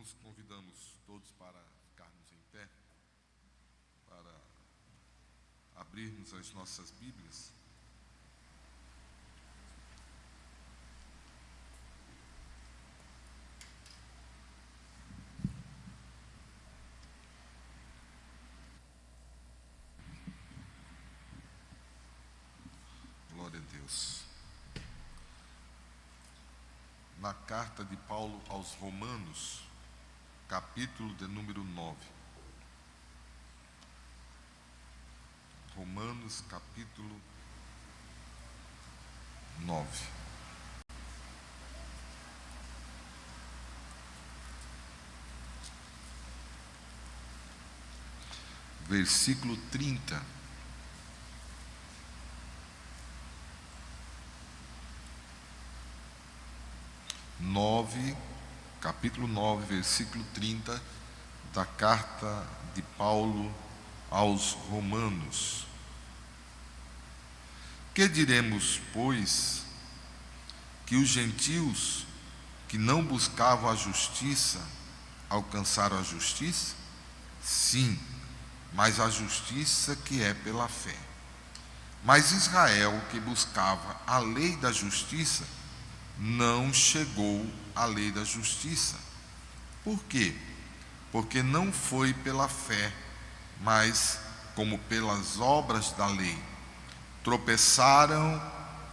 irmãos, convidamos todos para ficarmos em pé, para abrirmos as nossas Bíblias. Glória a Deus. Na carta de Paulo aos Romanos, capítulo de número 9. Romanos, capítulo 9. Versículo 30. Capítulo 9, versículo 30 da carta de Paulo aos Romanos. Que diremos, pois, que os gentios que não buscavam a justiça alcançaram a justiça? Sim, mas a justiça que é pela fé. Mas Israel, que buscava a lei da justiça, não chegou à lei da justiça. Por quê? Porque não foi pela fé, mas como pelas obras da lei. Tropeçaram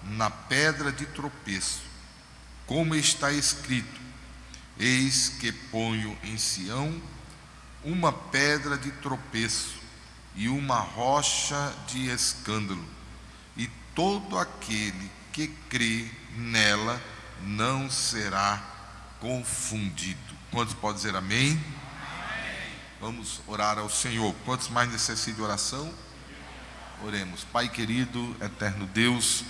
na pedra de tropeço, como está escrito: eis que ponho em Sião uma pedra de tropeço e uma rocha de escândalo, e todo aquele que crê nela não será confundido. Quantos podem dizer amém? Amém. Vamos orar ao Senhor. Quantos mais necessitam de oração? Oremos. Pai querido, eterno Deus,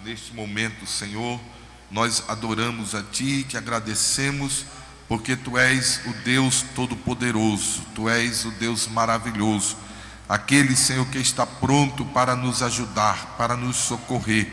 neste momento, Senhor, nós adoramos a Ti e Te agradecemos, porque Tu és o Deus Todo-Poderoso, Tu és o Deus maravilhoso, aquele, Senhor, que está pronto para nos ajudar, para nos socorrer.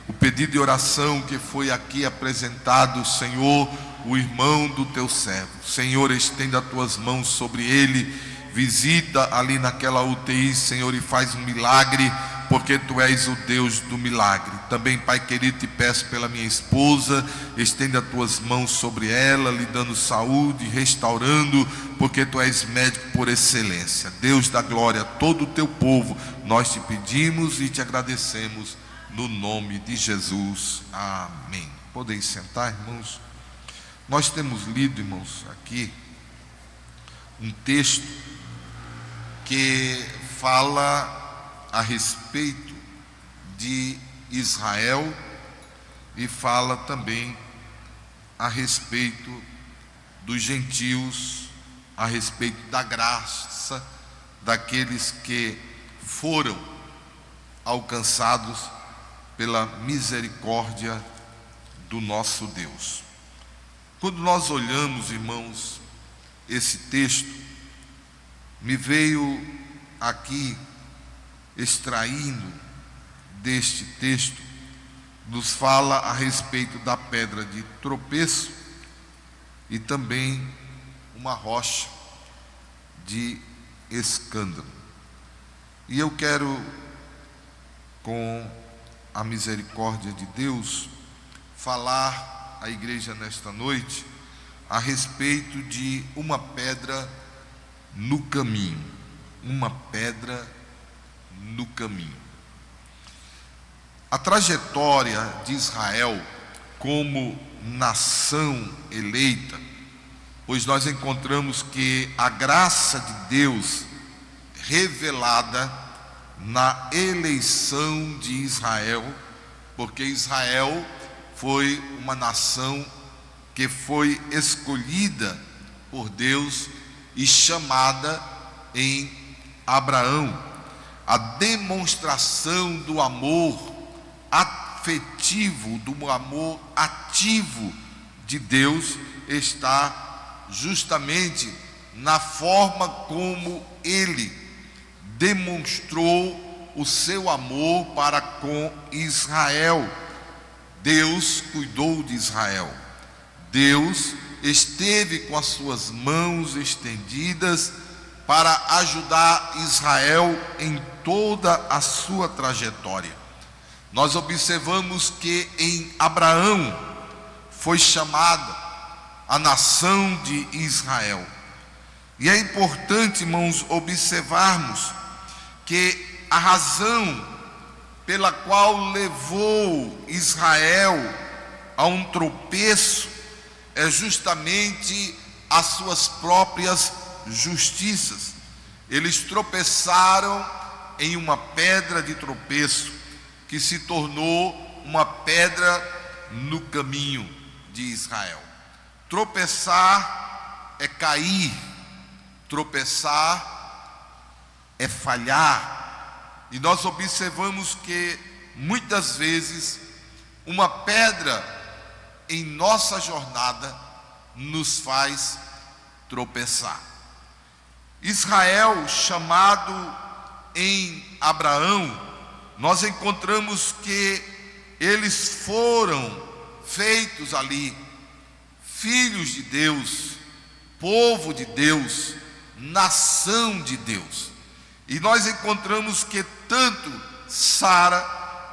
O pedido de oração que foi aqui apresentado, Senhor, o irmão do Teu servo, Senhor, estenda as Tuas mãos sobre ele, visita ali naquela UTI, Senhor, e faz um milagre, porque Tu és o Deus do milagre. Também, Pai querido, Te peço pela minha esposa, estenda as Tuas mãos sobre ela, lhe dando saúde, restaurando, porque Tu és médico por excelência. Deus da glória, todo o Teu povo, nós Te pedimos e Te agradecemos, no nome de Jesus, amém. Podem sentar, irmãos. Nós temos lido, irmãos, aqui um texto que fala a respeito de Israel e fala também a respeito dos gentios, a respeito da graça daqueles que foram alcançados pela misericórdia do nosso Deus. Quando nós olhamos, irmãos, esse texto, me veio aqui, extraindo deste texto, nos fala a respeito da pedra de tropeço e também uma rocha de escândalo. E eu quero, com a misericórdia de Deus, falar à igreja nesta noite a respeito de uma pedra no caminho. Uma pedra no caminho. A trajetória de Israel como nação eleita, pois nós encontramos que a graça de Deus revelada na eleição de Israel, porque Israel foi uma nação que foi escolhida por Deus e chamada em Abraão. A demonstração do amor afetivo, do amor ativo de Deus está justamente na forma como Ele demonstrou o seu amor para com Israel. Deus cuidou de Israel. Deus esteve com as suas mãos estendidas para ajudar Israel em toda a sua trajetória. Nós observamos que em Abraão foi chamada a nação de Israel. E é importante, irmãos, observarmos que a razão pela qual levou Israel a um tropeço é justamente as suas próprias justiças. Eles tropeçaram em uma pedra de tropeço que se tornou uma pedra no caminho de Israel. Tropeçar é cair, tropeçar é falhar. E nós observamos que muitas vezes uma pedra em nossa jornada nos faz tropeçar. Israel, chamado em Abraão, nós encontramos que eles foram feitos ali filhos de Deus, povo de Deus, nação de Deus. E nós encontramos que tanto Sara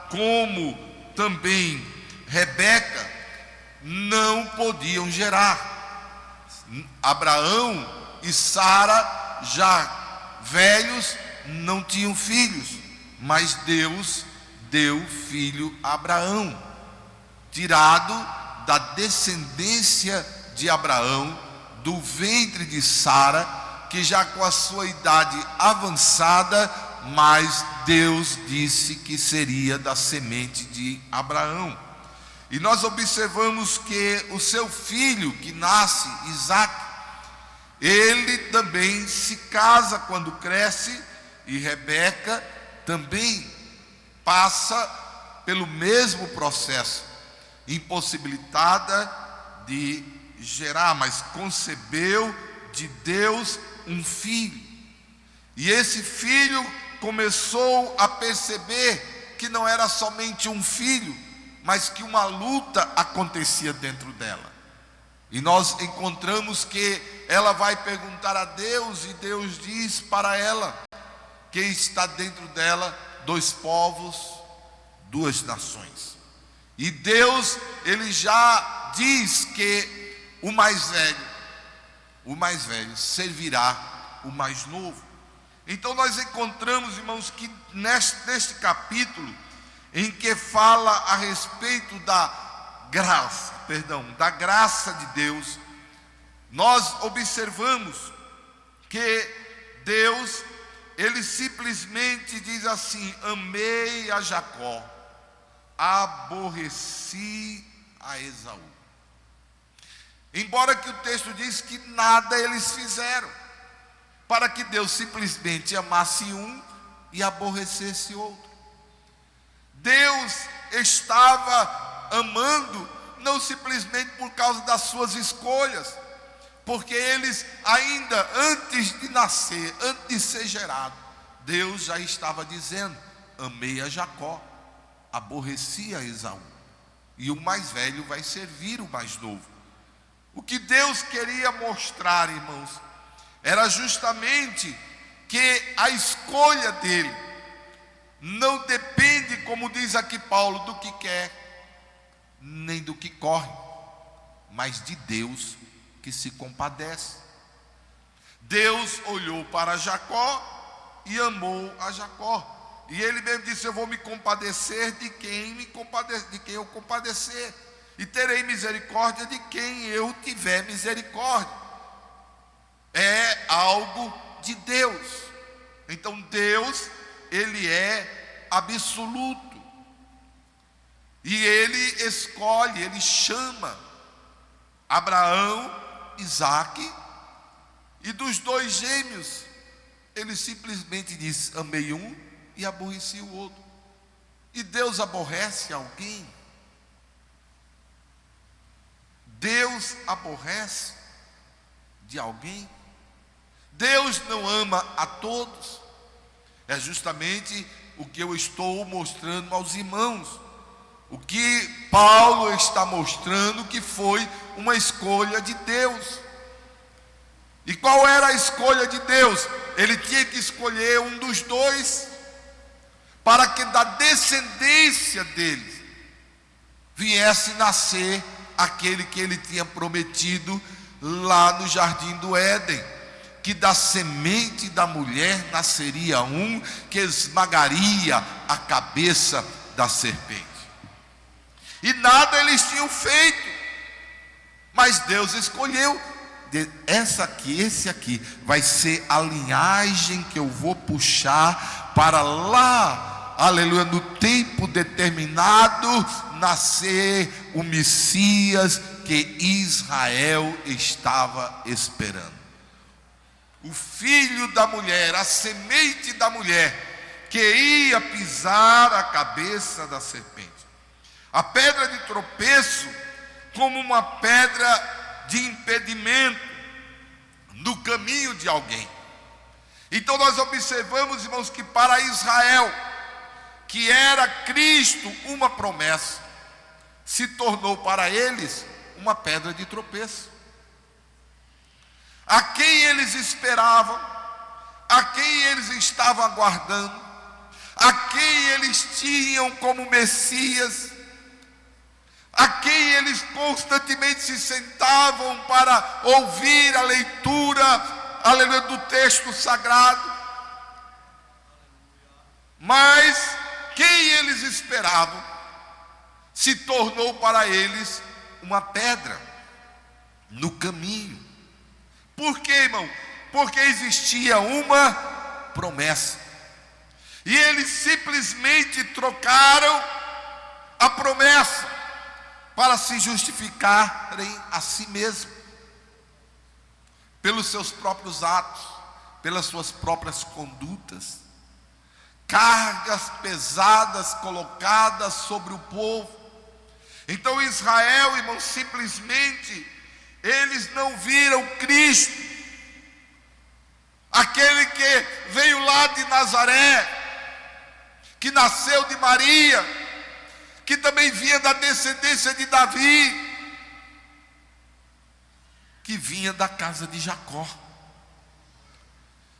como também Rebeca não podiam gerar. Abraão e Sara, já velhos, não tinham filhos, mas Deus deu filho a Abraão, tirado da descendência de Abraão, do ventre de Sara, que já com a sua idade avançada, mas Deus disse que seria da semente de Abraão. E nós observamos que o seu filho que nasce, Isaque, ele também se casa quando cresce, e Rebeca também passa pelo mesmo processo, impossibilitada de gerar, mas concebeu de Deus um filho. E esse filho começou a perceber que não era somente um filho, mas que uma luta acontecia dentro dela. E nós encontramos que ela vai perguntar a Deus, e Deus diz para ela que está dentro dela 2 povos, 2 nações. E Deus, ele já diz que o mais velho servirá o mais novo. Então nós encontramos, irmãos, que neste capítulo, em que fala a respeito da graça de Deus, nós observamos que Deus, ele simplesmente diz assim: amei a Jacó, aborreci a Esaú. Embora que o texto diz que nada eles fizeram, para que Deus simplesmente amasse um e aborrecesse outro. Deus estava amando não simplesmente por causa das suas escolhas, porque eles ainda antes de nascer, antes de ser gerado, Deus já estava dizendo: amei a Jacó, aborreci a Esaú, e o mais velho vai servir o mais novo. O que Deus queria mostrar, irmãos, era justamente que a escolha dele não depende, como diz aqui Paulo, do que quer, nem do que corre, mas de Deus que se compadece. Deus olhou para Jacó e amou a Jacó, e ele mesmo disse: eu vou me compadecer de quem eu compadecer, e terei misericórdia de quem eu tiver misericórdia. É algo de Deus. Então Deus, ele é absoluto, e ele escolhe, ele chama Abraão, Isaque, e dos 2 gêmeos ele simplesmente diz: amei um e aborreci o outro. E Deus aborrece alguém? Deus aborrece de alguém? Deus não ama a todos. É justamente o que eu estou mostrando aos irmãos, O que Paulo está mostrando que foi uma escolha de Deus. E qual era a escolha de Deus? Ele tinha que escolher um dos dois, para que da descendência deles viesse nascer aquele que ele tinha prometido lá no jardim do Éden, que da semente da mulher nasceria um que esmagaria a cabeça da serpente. E nada eles tinham feito, mas Deus escolheu. Esse aqui vai ser a linhagem que eu vou puxar para lá, aleluia, no tempo determinado, nascer o Messias que Israel estava esperando. O filho da mulher, a semente da mulher, que ia pisar a cabeça da serpente. A pedra de tropeço, como uma pedra de impedimento no caminho de alguém. Então nós observamos, irmãos, que para Israel, que era Cristo uma promessa, se tornou para eles uma pedra de tropeço. A quem eles esperavam, a quem eles estavam aguardando, a quem eles tinham como Messias, a quem eles constantemente se sentavam para ouvir a leitura, aleluia, do texto sagrado. Mas quem eles esperavam se tornou para eles uma pedra no caminho. Por quê, irmão? Porque existia uma promessa, e eles simplesmente trocaram a promessa para se justificarem a si mesmos, pelos seus próprios atos, pelas suas próprias condutas, cargas pesadas colocadas sobre o povo. Então Israel, irmão, simplesmente eles não viram Cristo, aquele que veio lá de Nazaré, que nasceu de Maria, que também vinha da descendência de Davi, que vinha da casa de Jacó,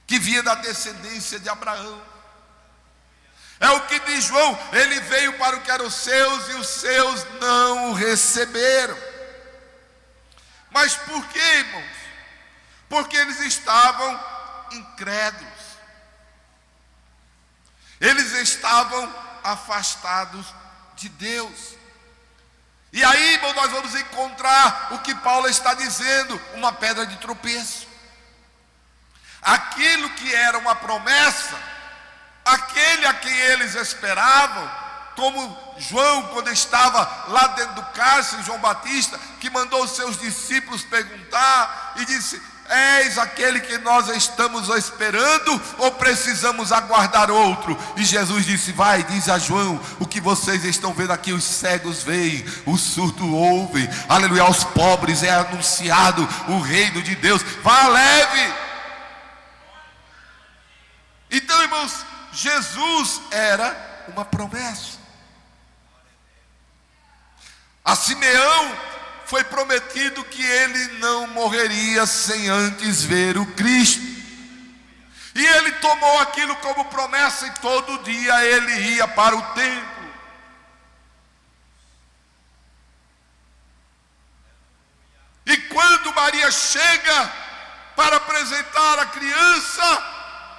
que vinha da descendência de Abraão. É o que diz João: ele veio para o que eram os seus, e os seus não o receberam. Mas por quê, irmãos? Porque eles estavam incrédulos, eles estavam afastados de Deus. E aí, irmão, nós vamos encontrar o que Paulo está dizendo: uma pedra de tropeço. Aquilo que era uma promessa, aquele a quem eles esperavam, como João, quando estava lá dentro do cárcere, João Batista, que mandou os seus discípulos perguntar e disse: és aquele que nós estamos esperando, ou precisamos aguardar outro? E Jesus disse: vai, diz a João, o que vocês estão vendo aqui, os cegos veem, os surdos ouvem, aleluia, aos pobres é anunciado o reino de Deus, vá leve. Então, irmãos, Jesus era uma promessa. A Simeão foi prometido que ele não morreria sem antes ver o Cristo. E ele tomou aquilo como promessa, e todo dia ele ia para o templo. E quando Maria chega para apresentar a criança,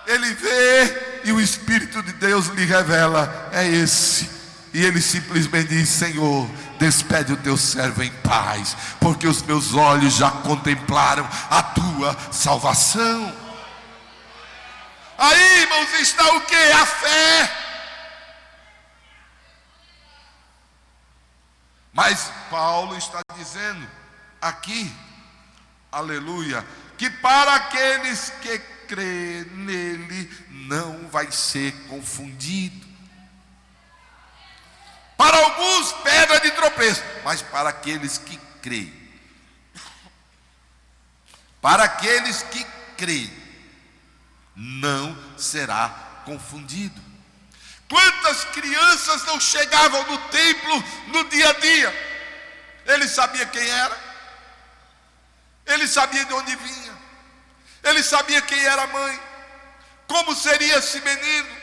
ele vê e o Espírito de Deus lhe revela: é esse. E ele simplesmente diz: Senhor, despede o teu servo em paz, porque os meus olhos já contemplaram a tua salvação. Aí, irmãos, está o que? A fé. Mas Paulo está dizendo aqui, aleluia, que para aqueles que crê nele não vai ser confundido. Para alguns, pedra de tropeço, mas para aqueles que creem, para aqueles que creem, não será confundido. Quantas crianças não chegavam no templo no dia a dia? Ele sabia quem era, ele sabia de onde vinha, ele sabia quem era a mãe, como seria esse menino,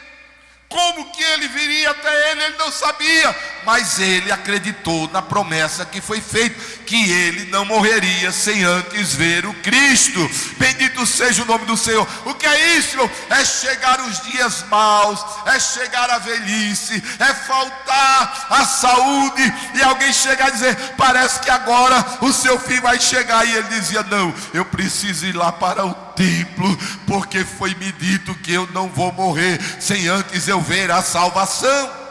como que ele viria até ele não sabia, mas ele acreditou na promessa que foi feita, que ele não morreria sem antes ver o Cristo. Bendito seja o nome do Senhor. O que é isso, irmão? É chegar os dias maus, é chegar a velhice, é faltar a saúde, e alguém chegar e dizer: parece que agora o seu fim vai chegar, e ele dizia: não, eu preciso ir lá para o templo, porque foi me dito que eu não vou morrer sem antes eu ver a salvação.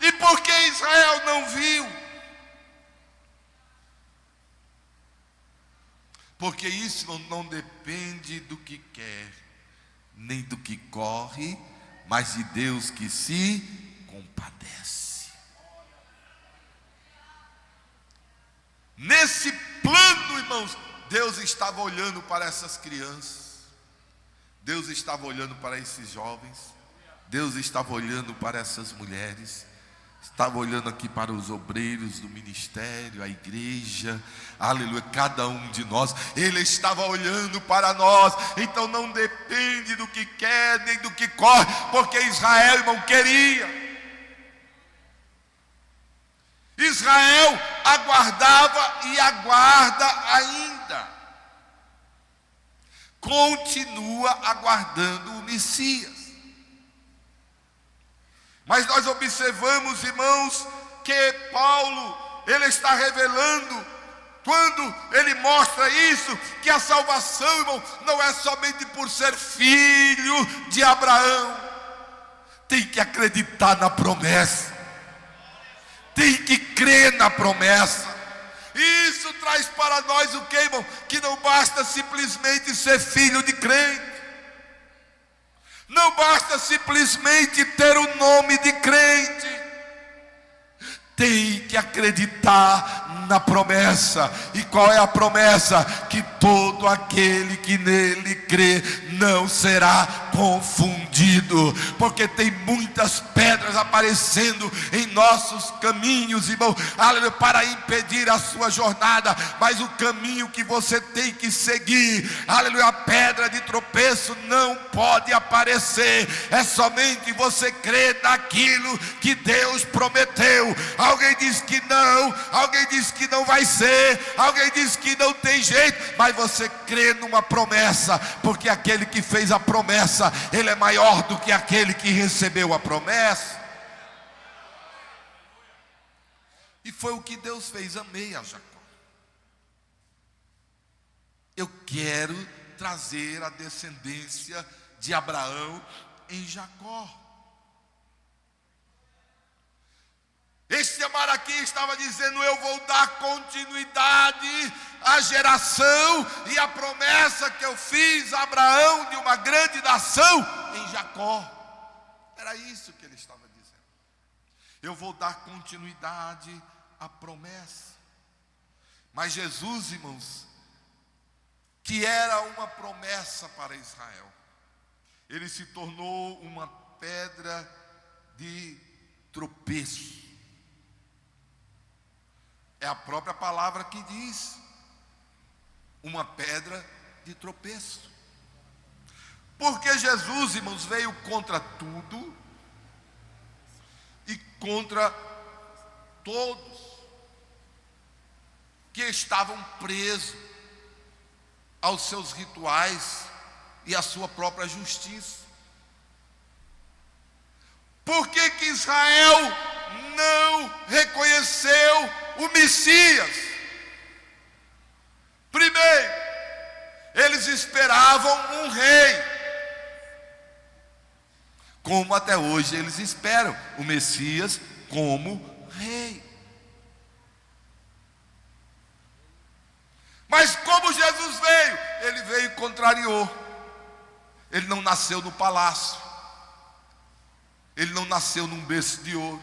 E por que Israel não viu? Porque isso não depende do que quer, nem do que corre, mas de Deus que se compadece. Nesse plano, irmãos, Deus estava olhando para essas crianças, Deus estava olhando para esses jovens, Deus estava olhando para essas mulheres, estava olhando aqui para os obreiros do ministério, a igreja, aleluia, cada um de nós. Ele estava olhando para nós. Então não depende do que quer, nem do que corre, porque Israel, irmão, queria. Israel aguardava e aguarda ainda, continua aguardando o Messias. Mas nós observamos, irmãos, que Paulo, ele está revelando, quando ele mostra isso, que a salvação, irmão, não é somente por ser filho de Abraão. Tem que acreditar na promessa, tem que crer na promessa. E isso traz para nós o que, irmão? Que não basta simplesmente ser filho de crente, não basta simplesmente ter o nome de crente, tem que acreditar na promessa. E qual é a promessa? Que todo aquele que nele crê não será confundido, porque tem muitas pedras aparecendo em nossos caminhos, irmão, aleluia, para impedir a sua jornada. Mas o caminho que você tem que seguir, aleluia, a pedra de tropeço não pode aparecer, é somente você crer naquilo que Deus prometeu. Alguém diz que não, alguém diz que não vai ser, alguém diz que não tem jeito, mas você crê numa promessa, porque aquele que fez a promessa, ele é maior do que aquele que recebeu a promessa. E foi o que Deus fez. Amei a Jacó. Eu quero trazer a descendência de Abraão em Jacó. Este Amaraquim estava dizendo: eu vou dar continuidade à geração e à promessa que eu fiz a Abraão de uma grande nação em Jacó. Era isso que ele estava dizendo. Eu vou dar continuidade à promessa. Mas Jesus, irmãos, que era uma promessa para Israel, ele se tornou uma pedra de tropeço. É a própria palavra que diz, uma pedra de tropeço. Porque Jesus, irmãos, veio contra tudo e contra todos que estavam presos aos seus rituais e à sua própria justiça. Por que que Israel não reconheceu o Messias? Primeiro, eles esperavam um rei, como até hoje eles esperam o Messias como rei. Mas como Jesus veio, ele veio e contrariou. Ele não nasceu no palácio, ele não nasceu num berço de ouro.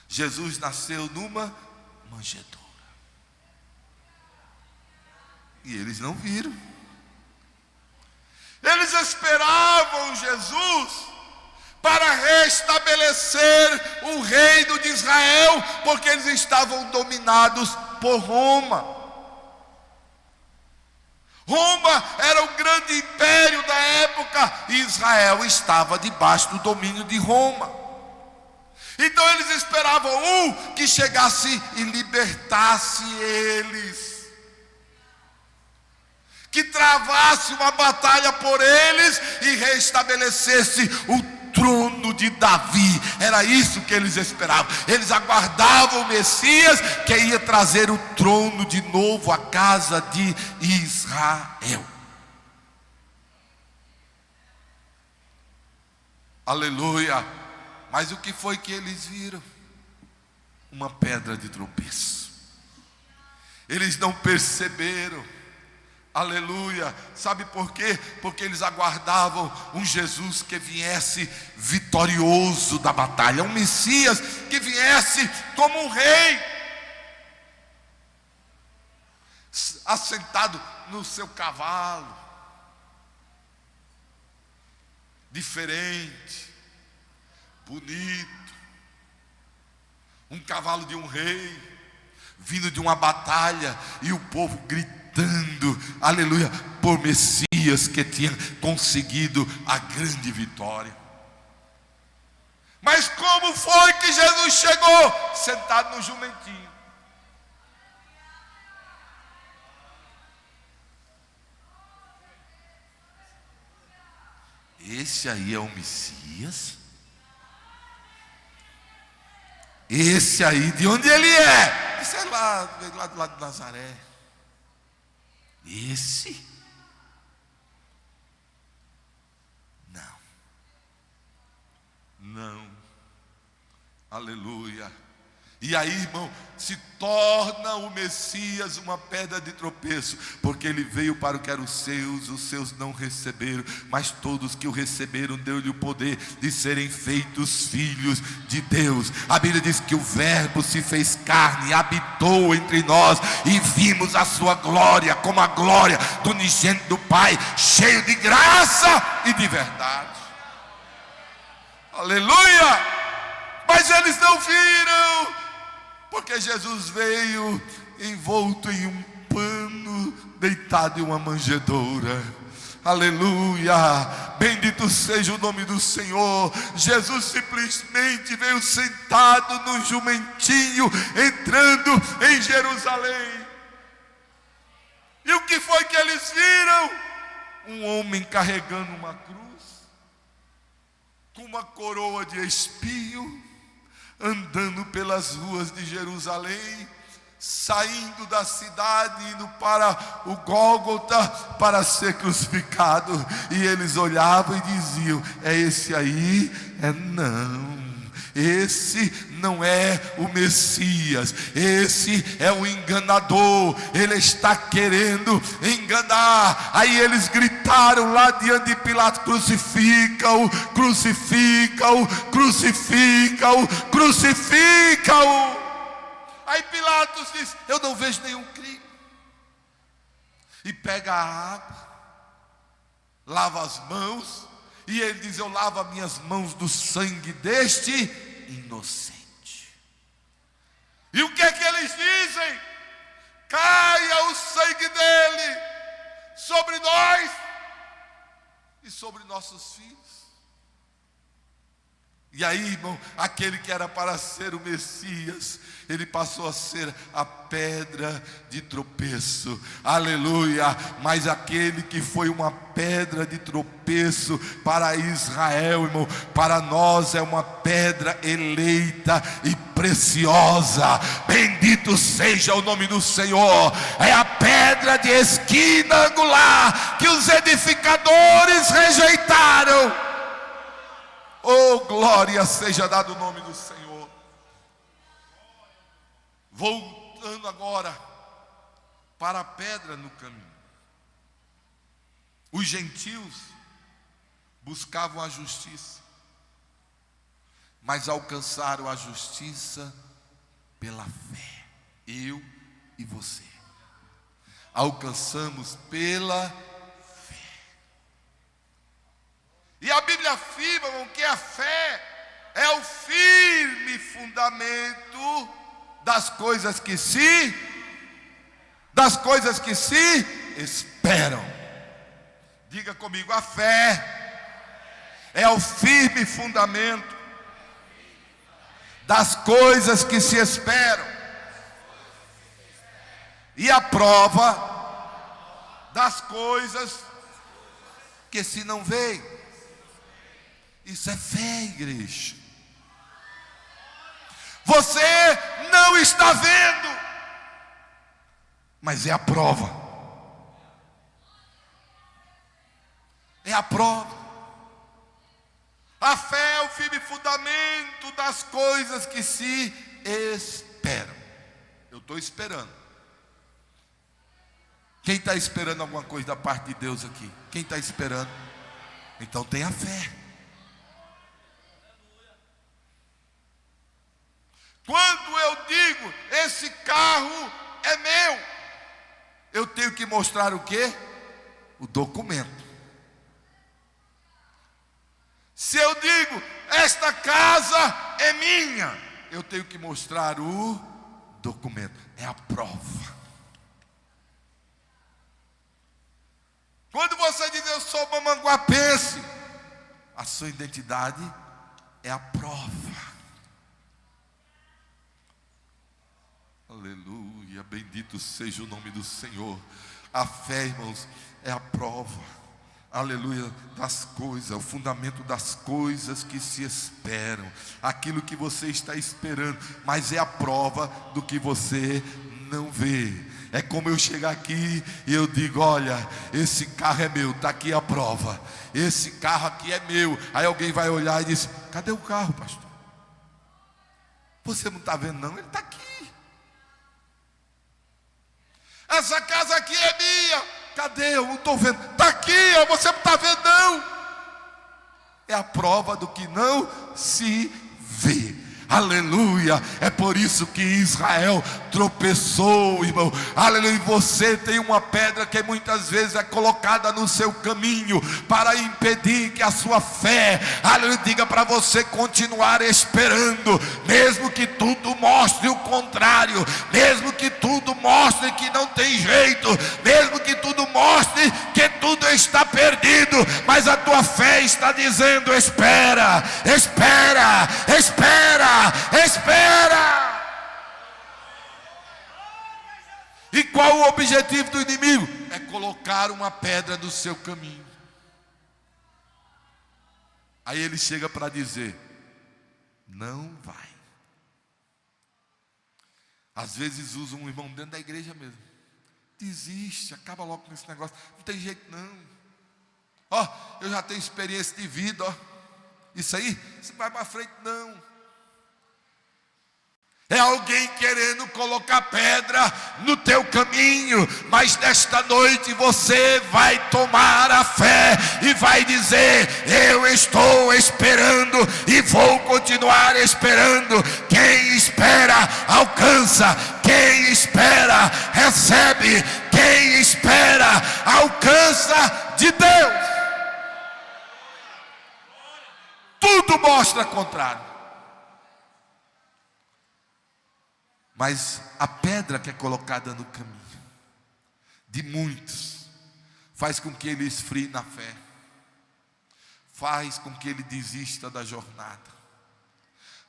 Jesus nasceu numa manjedoura. E eles não viram. Eles esperavam Jesus para restabelecer o reino de Israel, porque eles estavam dominados por Roma. Roma era o grande império da época e Israel estava debaixo do domínio de Roma. Então eles esperavam um que chegasse e libertasse eles, que travasse uma batalha por eles e restabelecesse o trono de Davi. Era isso que eles esperavam. Eles aguardavam o Messias que ia trazer o trono de novo à casa de Israel. Aleluia. Mas o que foi que eles viram? Uma pedra de tropeço. Eles não perceberam. Aleluia. Sabe por quê? Porque eles aguardavam um Jesus que viesse vitorioso da batalha, um Messias que viesse como um rei, assentado no seu cavalo, diferente, bonito, um cavalo de um rei, vindo de uma batalha, e o povo gritando, aleluia, por Messias que tinha conseguido a grande vitória. Mas como foi que Jesus chegou? Sentado no jumentinho. Esse aí é o Messias? Esse aí, de onde ele é? Sei lá, do lado de Nazaré. Esse? Não. Aleluia. E aí, irmão, se torna o Messias uma pedra de tropeço, porque ele veio para o que eram os seus não receberam, mas todos que o receberam, deu-lhe o poder de serem feitos filhos de Deus. A Bíblia diz que o Verbo se fez carne, habitou entre nós, e vimos a sua glória, como a glória do unigênito do Pai, cheio de graça e de verdade. Aleluia! Mas eles não viram, porque Jesus veio envolto em um pano, deitado em uma manjedoura. Aleluia, bendito seja o nome do Senhor. Jesus simplesmente veio sentado no jumentinho, entrando em Jerusalém. E o que foi que eles viram? Um homem carregando uma cruz, com uma coroa de espinho, andando pelas ruas de Jerusalém, saindo da cidade, indo para o Gólgota para ser crucificado. E eles olhavam e diziam: é esse aí? Não, esse não é o Messias, esse é o enganador, ele está querendo enganar. Aí eles gritaram lá diante de Pilatos: crucifica-o, crucifica-o, crucifica-o, crucifica-o. Aí Pilatos diz: eu não vejo nenhum crime. E pega a água, lava as mãos, e ele diz: eu lavo as minhas mãos do sangue deste inocente. E o que é que eles dizem? Caia o sangue dele sobre nós e sobre nossos filhos. E aí, irmão, aquele que era para ser o Messias, ele passou a ser a pedra de tropeço. Aleluia. Mas aquele que foi uma pedra de tropeço para Israel, irmão, para nós é uma pedra eleita e preciosa. Bendito seja o nome do Senhor. É a pedra de esquina angular que os edificadores rejeitaram. Oh, glória seja dado o nome do Senhor. Voltando agora para a pedra no caminho. Os gentios buscavam a justiça, mas alcançaram a justiça pela fé. Eu e você alcançamos pela fé. E a Bíblia afirma que a fé é o firme fundamento das coisas que se esperam. Diga comigo, a fé é o firme fundamento das coisas que se esperam e a prova das coisas que se não veem. Isso é fé, igreja. Você não está vendo, mas é a prova. É a prova. A fé é o firme fundamento das coisas que se esperam. Eu estou esperando. Quem está esperando alguma coisa da parte de Deus aqui? Quem está esperando? Então tenha fé. Quando eu digo, esse carro é meu, eu tenho que mostrar o quê? O documento. Se eu digo, esta casa é minha, eu tenho que mostrar o documento. É a prova. Quando você diz, eu sou mamanguapense, a sua identidade é a prova. Aleluia, bendito seja o nome do Senhor. A fé, irmãos, é a prova, aleluia, das coisas, o fundamento das coisas que se esperam, aquilo que você está esperando, mas é a prova do que você não vê. É como eu chegar aqui e eu digo, olha, esse carro é meu, está aqui a prova, esse carro aqui é meu. Aí alguém vai olhar e diz, cadê o carro, pastor? Você não está vendo não? Ele está aqui. Essa casa aqui é minha. Cadê? Eu não estou vendo. Está aqui, você não está vendo não. É a prova do que não se vê. Aleluia. É por isso que Israel tropeçou, irmão. Aleluia. E você tem uma pedra que muitas vezes é colocada no seu caminho para impedir que a sua fé, aleluia, diga para você continuar esperando, mesmo que tudo mostre o contrário, mesmo que tudo mostre que não tem jeito, mesmo que tudo mostre que tudo está perdido, mas a tua fé está dizendo, espera, espera, espera, espera. E qual o objetivo do inimigo? É colocar uma pedra no seu caminho. Aí ele chega para dizer, não vai. Às vezes usa um irmão dentro da igreja mesmo. Desiste, acaba logo com esse negócio. Não tem jeito não. Ó, eu já tenho experiência de vida, ó. Isso aí, você não vai para frente não. É alguém querendo colocar pedra no teu caminho, mas nesta noite você vai tomar a fé e vai dizer, eu estou esperando e vou continuar esperando. Quem espera alcança, quem espera recebe, quem espera alcança de Deus. Tudo mostra contrário. Mas a pedra que é colocada no caminho de muitos faz com que ele esfrie na fé, faz com que ele desista da jornada,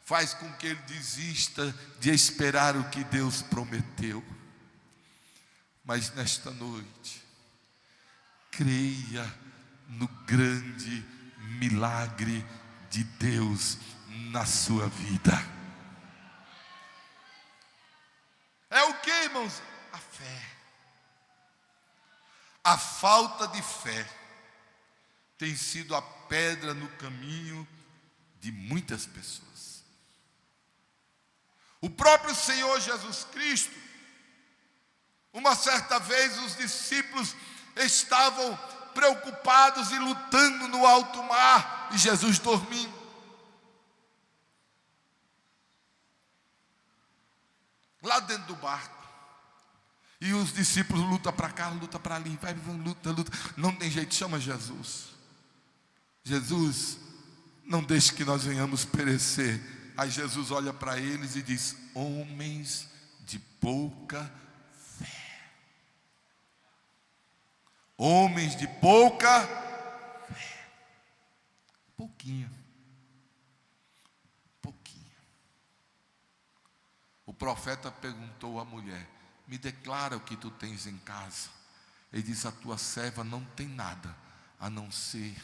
faz com que ele desista de esperar o que Deus prometeu. Mas nesta noite, creia no grande milagre de Deus na sua vida. É o que, irmãos? A fé. A falta de fé tem sido a pedra no caminho de muitas pessoas. O próprio Senhor Jesus Cristo, uma certa vez os discípulos estavam preocupados e lutando no alto mar, e Jesus dormindo. Lá dentro do barco. E os discípulos lutam para cá, lutam para ali, vai, luta, luta. Não tem jeito, chama Jesus. Jesus, não deixe que nós venhamos perecer. Aí Jesus olha para eles e diz: homens de pouca fé. Homens de pouca fé. Pouquinho. O profeta perguntou à mulher: me declara o que tu tens em casa. Ele disse: a tua serva não tem nada a não ser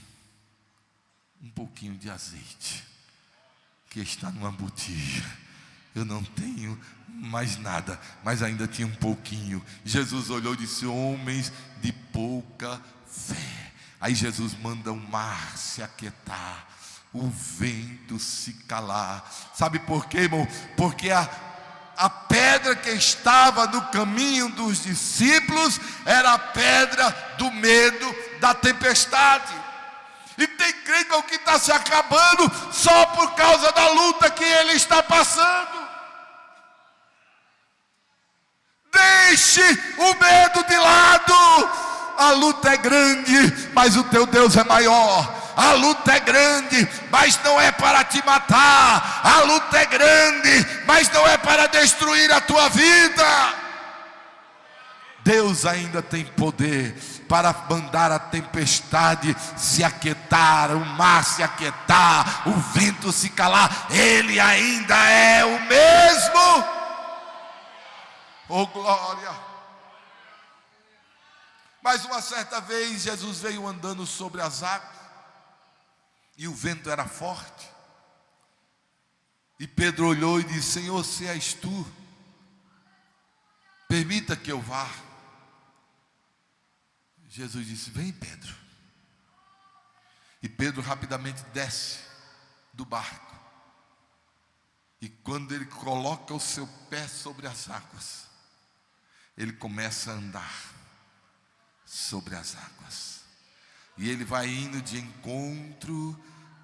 um pouquinho de azeite que está numa botija. Eu não tenho mais nada, mas ainda tinha um pouquinho. Jesus olhou e disse: homens de pouca fé. Aí Jesus manda o mar se aquietar, o vento se calar. Sabe por quê, irmão? Porque a pedra que estava no caminho dos discípulos era a pedra do medo da tempestade. E tem crente que está se acabando só por causa da luta que ele está passando. Deixe o medo de lado. A luta é grande, mas o teu Deus é maior. A luta é grande, mas não é para te matar. A luta é grande, mas não é para destruir a tua vida. Deus ainda tem poder para mandar a tempestade se aquietar, o mar se aquietar, o vento se calar. Ele ainda é o mesmo. Oh glória! Mas uma certa vez Jesus veio andando sobre as águas e o vento era forte. E Pedro olhou e disse: Senhor, se és tu, permita que eu vá. Jesus disse: vem, Pedro. E Pedro rapidamente desce do barco. E quando ele coloca o seu pé sobre as águas, ele começa a andar sobre as águas. E ele vai indo de encontro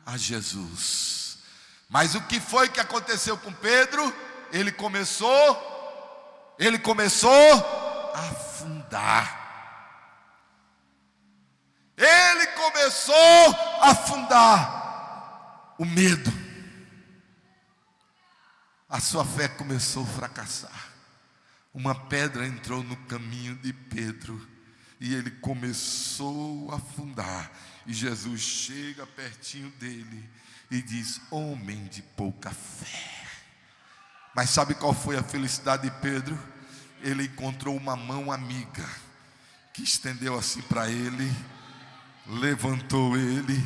a Jesus. Mas o que foi que aconteceu com Pedro? Ele começou a afundar. Ele começou a afundar. O medo. A sua fé começou a fracassar. Uma pedra entrou no caminho de Pedro e ele começou a afundar. E Jesus chega pertinho dele e diz: homem de pouca fé. Mas sabe qual foi a felicidade de Pedro? Ele encontrou uma mão amiga que estendeu assim para ele, levantou ele,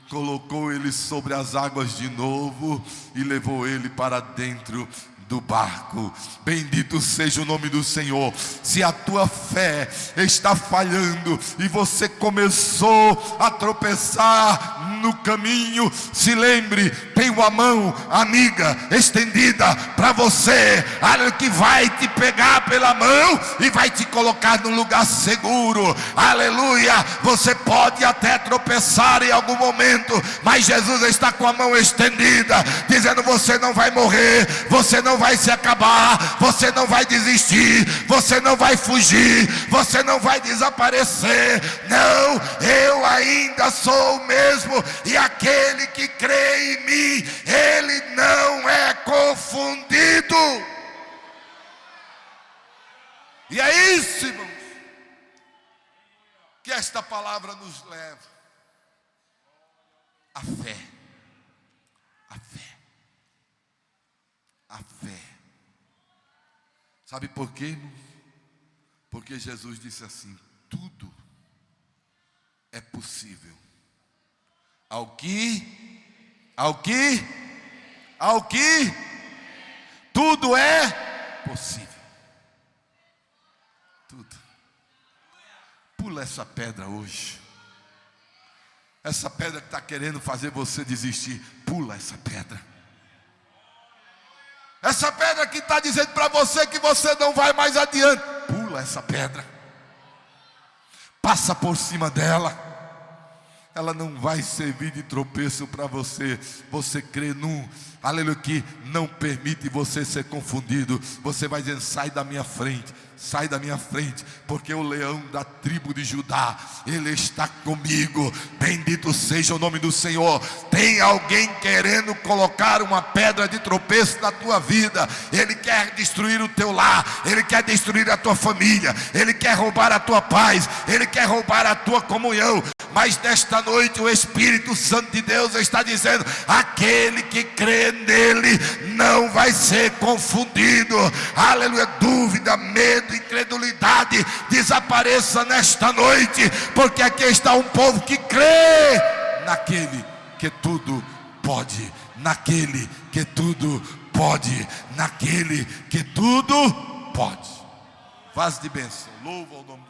colocou ele sobre as águas de novo e levou ele para dentro do barco. Bendito seja o nome do Senhor. Se a tua fé está falhando e você começou a tropeçar no caminho, se lembre, tem uma mão amiga estendida para você, que vai te pegar pela mão e vai te colocar num lugar seguro. Aleluia. Você pode até tropeçar em algum momento, mas Jesus está com a mão estendida, dizendo: você não vai morrer, você não vai se acabar, você não vai desistir, você não vai fugir, você não vai desaparecer. Não, eu ainda sou o mesmo, e aquele que crê em mim, ele não é confundido. E é isso, irmãos, que esta palavra nos leva. A fé. A fé. A fé. Sabe por quê, irmãos? Porque Jesus disse assim: tudo é possível ao que tudo é possível. Tudo. Pula essa pedra hoje. Essa pedra que está querendo fazer você desistir, pula essa pedra. Essa pedra que está dizendo para você que você não vai mais adiante, pula essa pedra. Passa por cima dela. Ela não vai servir de tropeço para você. Você crê num, aleluia, que não permite você ser confundido. Você vai dizer: sai da minha frente, sai da minha frente, porque o leão da tribo de Judá, ele está comigo. Bendito seja o nome do Senhor. Tem alguém querendo colocar uma pedra de tropeço na tua vida. Ele quer destruir o teu lar, ele quer destruir a tua família, ele quer roubar a tua paz, ele quer roubar a tua comunhão. Mas nesta noite o Espírito Santo de Deus está dizendo: aquele que crê nele não vai ser confundido. Aleluia. Dúvida, medo, incredulidade, desapareça nesta noite, porque aqui está um povo que crê naquele que tudo pode, naquele que tudo pode, naquele que tudo pode. Vaso de bênção, louva o nome do Senhor.